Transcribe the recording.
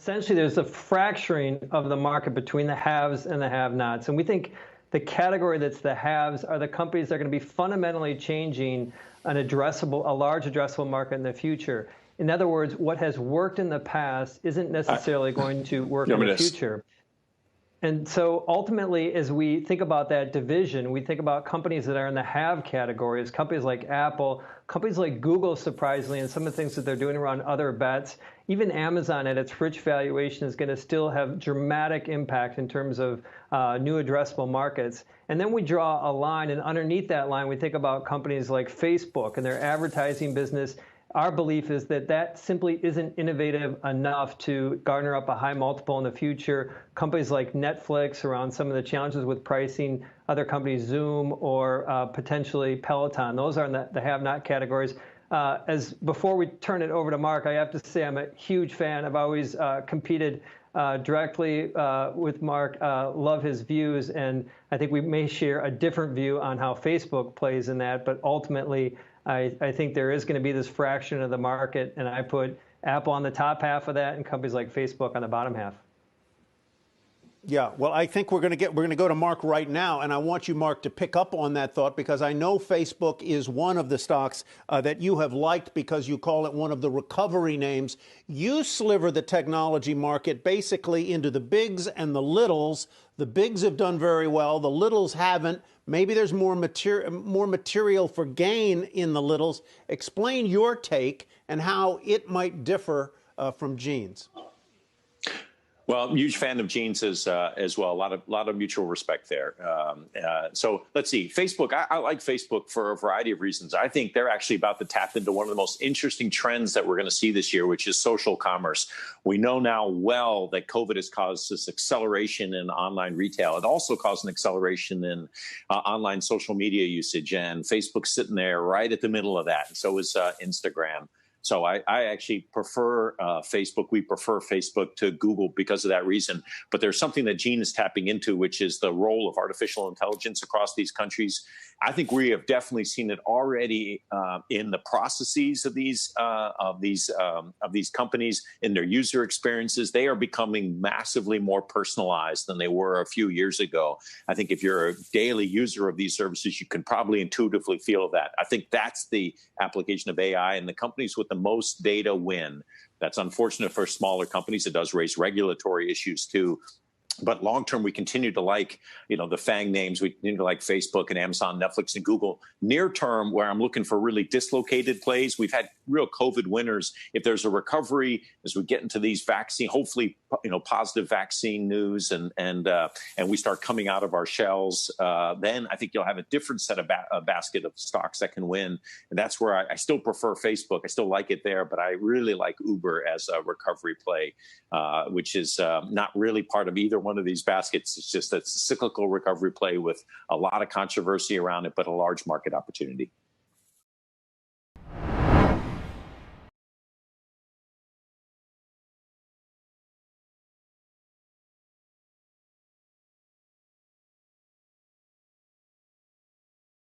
essentially there's a fracturing of the market between the haves and the have-nots. And we think the category that's the haves are the companies that are going to be fundamentally changing a large addressable market in the future. In other words, what has worked in the past isn't necessarily going to work in the future. And so ultimately, as we think about that division, we think about companies that are in the have categories, companies like Apple, companies like Google, surprisingly, and some of the things that they're doing around other bets. Even Amazon at its rich valuation is going to still have dramatic impact in terms of new addressable markets. And then we draw a line, and underneath that line, we think about companies like Facebook and their advertising business. Our belief is that that simply isn't innovative enough to garner up a high multiple in the future. Companies like Netflix around some of the challenges with pricing, other companies, Zoom, or potentially Peloton. Those are in the have-not categories. Before we turn it over to Mark, I have to say I'm a huge fan. I've always competed directly with Mark, love his views, and I think we may share a different view on how Facebook plays in that, but ultimately, I think there is going to be this fraction of the market, and I put Apple on the top half of that and companies like Facebook on the bottom half. Yeah, well, I think we're going to go to Mark right now, and I want you, Mark, to pick up on that thought, because I know Facebook is one of the stocks that you have liked because you call it one of the recovery names. You sliver the technology market basically into the bigs and the littles. The bigs have done very well. The littles haven't. Maybe there's more material for gain in the littles. Explain your take and how it might differ from Gene's. Well, huge fan of Gene's as well. A lot of mutual respect there. So let's see. Facebook, I like Facebook for a variety of reasons. I think they're actually about to tap into one of the most interesting trends that we're going to see this year, which is social commerce. We know now well that COVID has caused this acceleration in online retail. It also caused an acceleration in online social media usage, and Facebook's sitting there right at the middle of that. And so is Instagram. So I actually prefer Facebook. We prefer Facebook to Google because of that reason. But there's something that Gene is tapping into, which is the role of artificial intelligence across these countries. I think we have definitely seen it already in the processes of these companies, in their user experiences. They are becoming massively more personalized than they were a few years ago. I think if you're a daily user of these services, you can probably intuitively feel that. I think that's the application of AI, and the companies with the most data win. That's unfortunate for smaller companies. It does raise regulatory issues too. But long term, we continue to like, the FANG names. We continue to like Facebook and Amazon, Netflix, and Google. Near term, where I'm looking for really dislocated plays, we've had real COVID winners. If there's a recovery as we get into these vaccine, hopefully, positive vaccine news, and we start coming out of our shells, then I think you'll have a different set of basket of stocks that can win. And that's where I still prefer Facebook. I still like it there, but I really like Uber as a recovery play, which is not really part of either one of these baskets. It's just a cyclical recovery play with a lot of controversy around it, but a large market opportunity.